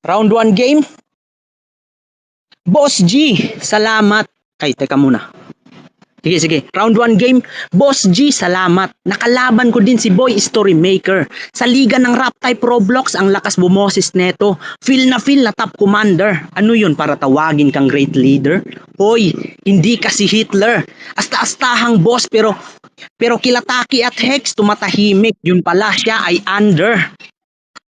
Round 1 game. Boss G, salamat. Ay, teka muna. Sige. Round 1 game. Boss G, salamat. Nakalaban ko din si Boy Storymaker. Sa liga ng rap type Roblox, ang lakas bumoses neto. Feel na top commander. Ano yun para tawagin kang great leader? Hoy, hindi kasi Hitler. Asta-astahang boss pero Kilataki at Hex tumatahimik. Yun pala siya ay under.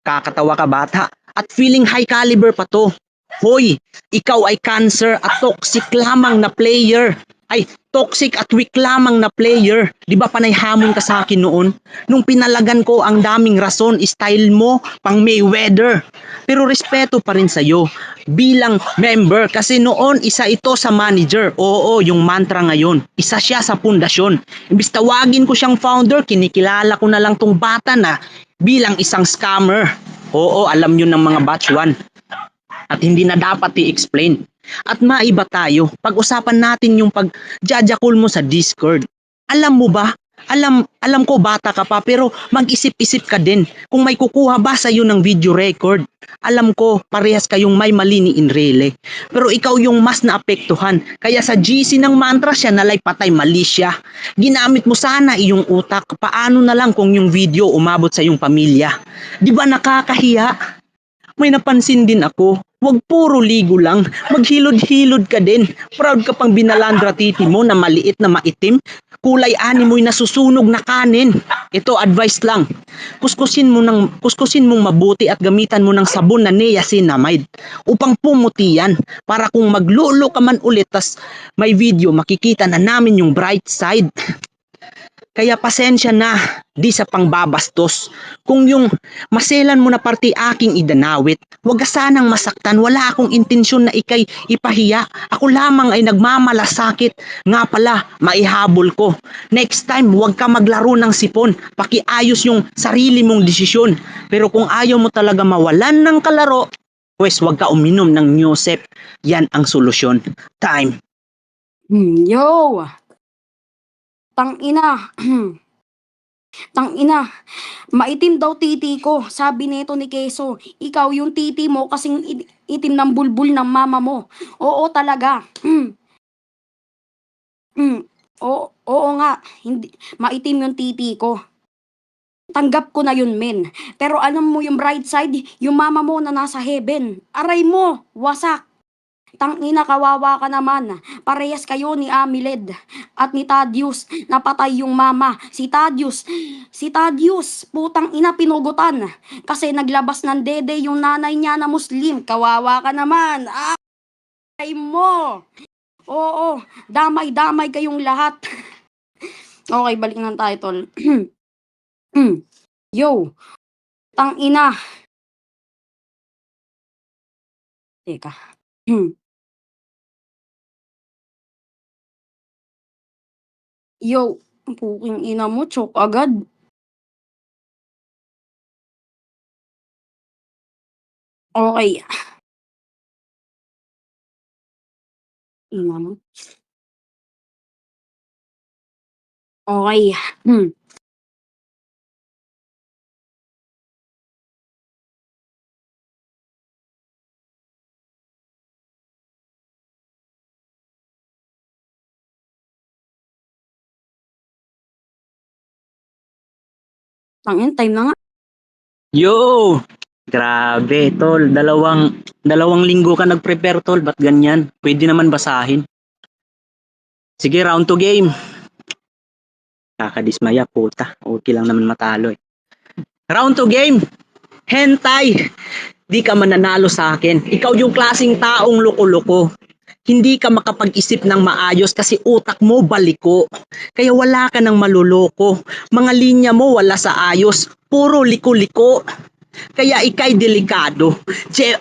Kakatawa ka bata. At feeling high caliber pa to. Hoy, ikaw ay cancer at toxic lamang na player. Ay, toxic at weak lamang na player. Di ba panay hamon ka sa akin noon? Nung pinalagan ko ang daming rason, style mo pang Mayweather. Pero respeto pa rin sa'yo bilang member kasi noon isa ito sa manager. Oo, yung mantra ngayon. Isa siya sa pundasyon. Imbis tawagin ko siyang founder, kinikilala ko na lang tong bata na bilang isang scammer. Oo, alam yun ng mga batch 1. At hindi na dapat i-explain. At maiba tayo, pag-usapan natin yung pag-jajakul mo sa Discord. Alam mo ba? Alam ko bata ka pa pero mag-isip-isip ka din kung may kukuha ba sa iyo ng video record. Alam ko parehas kayong may mali ni Enrile. Pero ikaw yung mas naapektuhan. Kaya sa GC ng mantra siya nalay patay mali siya. Ginamit mo sana iyong utak. Paano na lang kung yung video umabot sa iyong pamilya? Di ba nakakahiya? May napansin din ako, wag puro ligo lang, maghilod-hilod ka din. Proud ka pang binalandra titi mo na maliit na maitim, kulay ani mo'y nasusunog na kanin. Ito advice lang, kuskusin mong mabuti at gamitan mo ng sabon na niacinamide upang pumutiyan para kung maglulo ka man ulit tas may video makikita na namin yung bright side. Kaya pasensya na, di sa pangbabastos. Kung yung maselan mo na parti aking idanawit, huwag ka sanang masaktan, wala akong intensyon na ikay ipahiya. Ako lamang ay nagmamalasakit. Nga pala, maihabol ko. Next time, huwag ka maglaro ng sipon. Pakiayos yung sarili mong desisyon. Pero kung ayaw mo talaga mawalan ng kalaro, pues huwag ka uminom ng Newsep. Yan ang solusyon. Time. Yo! Tangina. Tangina. Maitim daw titi ko. Sabi nito ni Keso, ikaw yung titi mo kasing itim ng bulbul ng mama mo. Oo talaga. Oo nga. Hindi, maitim yung titi ko. Tanggap ko na yun, men. Pero alam mo yung bright side, yung mama mo na nasa heaven. Aray mo, wasak. Tangina, kawawa ka naman. Parehas kayo ni Amiled at ni Tadius. Napatay yung mama. Si Tadius, putang ina pinugutan. Kasi naglabas ng dede yung nanay niya na Muslim. Kawawa ka naman. Ay mo. Oo, damay-damay kayong lahat. Okay, balik ng title. Yo, tangina. Teka. Yo, puking ina mo, choke agad. Okay. Ina mo. Okay. Tangin, time na nga. Yo! Grabe, tol. Dalawang linggo ka nag-prepare, tol. Ba't ganyan? Pwede naman basahin. Sige, round 2 game. Kakadismaya, puta. Okay lang naman matalo eh. Round 2 game. Hentai. Di ka mananalo sa akin. Ikaw yung klaseng taong loko-loko. Hindi ka makapag-isip ng maayos kasi utak mo baliko. Kaya wala ka ng maluloko. Mga linya mo wala sa ayos. Puro liko-liko. Kaya ikay delikado.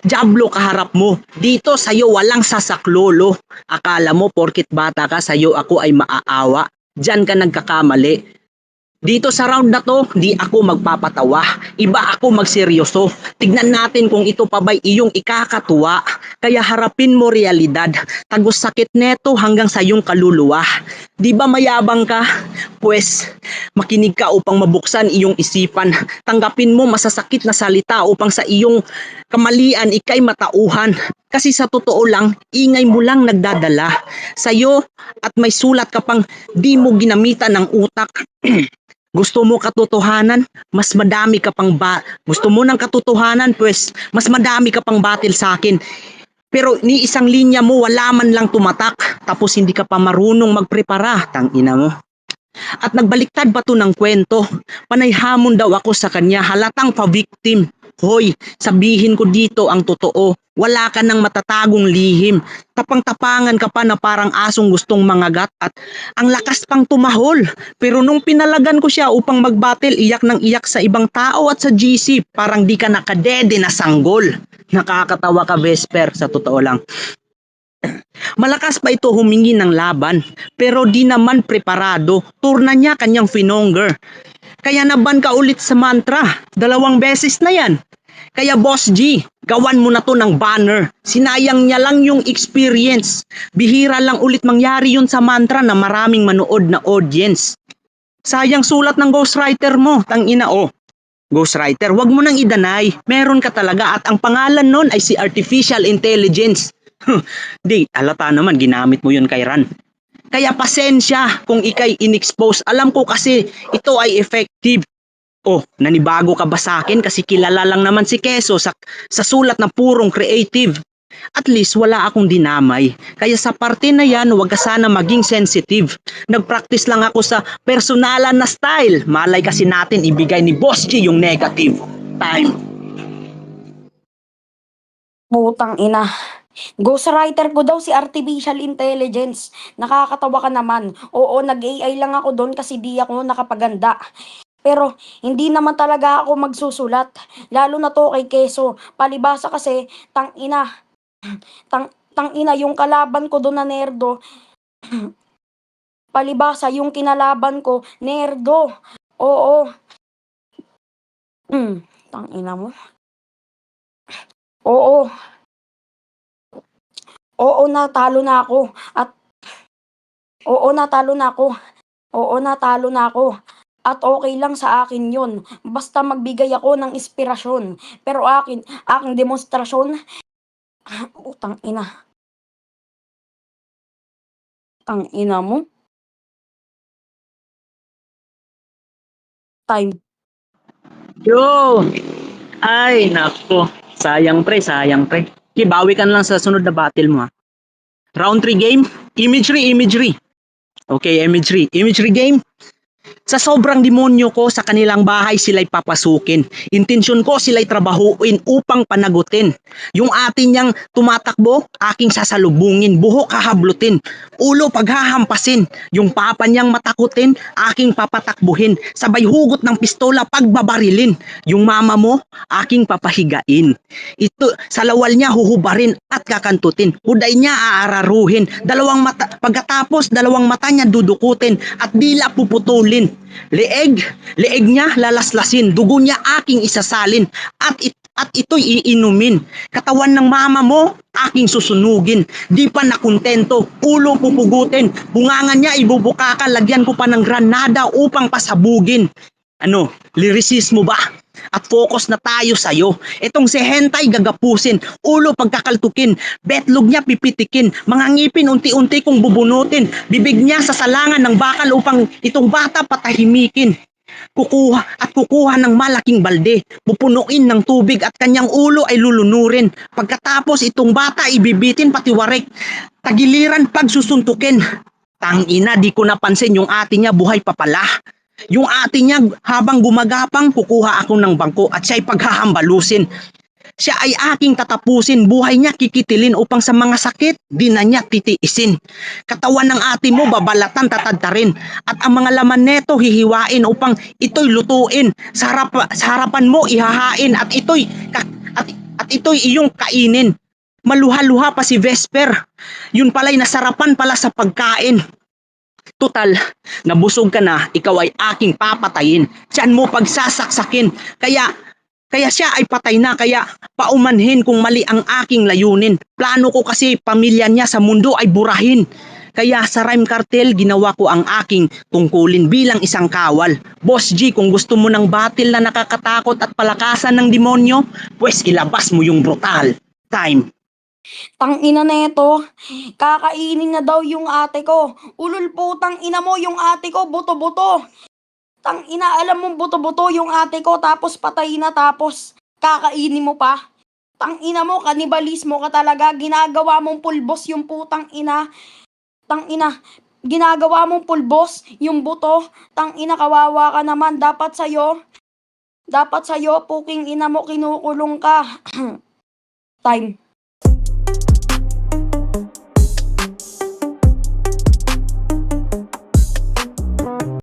Diablo kaharap mo. Dito sa'yo walang sasaklolo. Akala mo porkit bata ka sa'yo ako ay maaawa. Diyan ka nagkakamali. Dito sa round na to, di ako magpapatawa. Iba ako magseryoso. Tignan natin kung ito pa ba'y iyong ikakatuwa. Kaya harapin mo realidad. Tagos sakit neto hanggang sa iyong kaluluwa. Di ba mayabang ka? Pues, Makinig ka upang mabuksan iyong isipan. Tanggapin mo masasakit na salita upang sa iyong kamalian ikay matauhan. Kasi sa totoo lang, ingay mo lang nagdadala sa'yo at may sulat ka pang di mo ginamitan ng utak. Gusto mo katotohanan? Mas madami ka pang Gusto mo ng katotohanan? Pues, mas madami ka pang batil sa akin. Pero ni isang linya mo wala man lang tumatak. Tapos hindi ka pa marunong magprepara. Tangina mo. At nagbaliktad pa to ng kwento. Panay hamon daw ako sa kanya, halatang pa-victim. Hoy, sabihin ko dito ang totoo. Wala ka ng matatagong lihim. Tapang-tapangan ka pa na parang asong gustong mangagat at ang lakas pang tumahol. Pero nung pinalagan ko siya upang magbattle, iyak ng iyak sa ibang tao at sa GC, parang di ka nakadede na sanggol. Nakakatawa ka, Vesper, sa totoo lang. Malakas pa ito humingi ng laban pero di naman preparado. Turna niya kanyang finonger. Kaya naban ka ulit sa mantra. 2 beses na yan. Kaya Boss G, gawan mo na to ng banner. Sinayang niya lang yung experience. Bihira lang ulit mangyari yun sa mantra na maraming manood na audience. Sayang sulat ng ghostwriter mo, tangina oh. Ghostwriter, wag mo nang idanay. Meron ka talaga at ang pangalan nun ay si Artificial Intelligence. Di, halata naman ginamit mo yun kay Ran. Kaya pasensya kung ikay inexpose. Alam ko kasi ito ay effective. Oh, nanibago ka ba sa akin kasi kilala lang naman si Keso sa sulat na purong creative. At least wala akong dinamay. Kaya sa parte na yan, huwag ka sana maging sensitive. Nagpractice lang ako sa personalan na style. Malay kasi natin ibigay ni Boss G yung negative. Time. Putang ina. Ghostwriter ko daw si Artificial Intelligence. Nakakatawa ka naman. Oo, nag-AI lang ako doon kasi di ako nakapaganda. Pero hindi naman talaga ako magsusulat. Lalo na to kay Keso. Palibasa kasi, tang ina yung kalaban ko doon na nerdo. Palibasa yung kinalaban ko, nerdo. Oo. Tang ina mo. Oo. Oo, natalo na ako. Oo, natalo na ako. Oo, natalo na ako. At okay lang sa akin yun. Basta magbigay ako ng inspirasyon. Pero aking demonstrasyon, utang ina. Tang ina mo. Time. Yo! Ay, nako. Sayang pre, sayang pre. Bawi ka na lang sa sunod na battle mo ha. Round 3 game, imagery. Okay, imagery game. Sa sobrang demonyo ko sa kanilang bahay sila'y papasukin. Intensyon ko sila'y trabahuin upang panagutin. Yung atin niyang tumatakbo, aking sasalubungin, buhok hahablutin, ulo paghahampasin. Yung papa niyang matakutin, aking papatakbuhin. Sabay hugot ng pistola pagbabarilin. Yung mama mo, aking papahigain. Ito, sa lawal niya huhubarin at kakantutin. Huday niya aararuhin. Pagkatapos, 2 mata niya dudukutin at dila puputulin. Leeg niya lalaslasin, dugo niya aking isasalin at ito'y iinumin. Katawan ng mama mo aking susunugin. Di pa nakontento, ulo pupugutin. Bungangan niya ibubukakan, lagyan ko pa ng granada upang pasabugin. Ano, lyricismo ba? At focus na tayo sa'yo. Itong si Hentai gagapusin, ulo pagkakaltukin, betlog niya pipitikin, mga ngipin unti-unti kong bubunutin, bibig niya sa salangan ng bakal upang itong bata patahimikin. Kukuha ng malaking balde, pupunuin ng tubig at kanyang ulo ay lulunurin. Pagkatapos itong bata ibibitin pati warik, tagiliran pagsusuntukin. Tangina, di ko napansin yung ate niya buhay pa pala. Yung ate niya habang gumagapang kukuha ako ng bangko at siya'y paghahambalusin. Siya ay aking tatapusin, buhay niya kikitilin upang sa mga sakit di na niya titiisin. Katawan ng ate mo babalatan tatadtarin at ang mga laman neto hihiwain upang ito'y lutuin. Sa harapan mo ihahain at ito'y iyong kainin. Maluha-luha pa si Vesper. Yun pala'y nasarapan pala sa pagkain. Tutal, nabusog ka na, ikaw ay aking papatayin. Tiyan mo pagsasaksakin. Kaya siya ay patay na, kaya paumanhin kung mali ang aking layunin. Plano ko kasi pamilya niya sa mundo ay burahin. Kaya sa Rhyme Cartel, ginawa ko ang aking tungkulin bilang isang kawal. Boss G, kung gusto mo ng battle na nakakatakot at palakasan ng demonyo, pues ilabas mo yung brutal. Time. Tangina neto, kakainin na daw yung ate ko. Ulul putang ina mo yung ate ko, buto-buto. Tangina, alam mo buto-buto yung ate ko tapos patay na tapos kakainin mo pa. Tangina mo, kanibalismo ka talaga. Ginagawa mong pulbos yung putang ina. Tangina, ginagawa mong pulbos yung buto. Tangina, kawawa ka naman. Dapat sa'yo, puking ina mo, kinukulong ka. Time.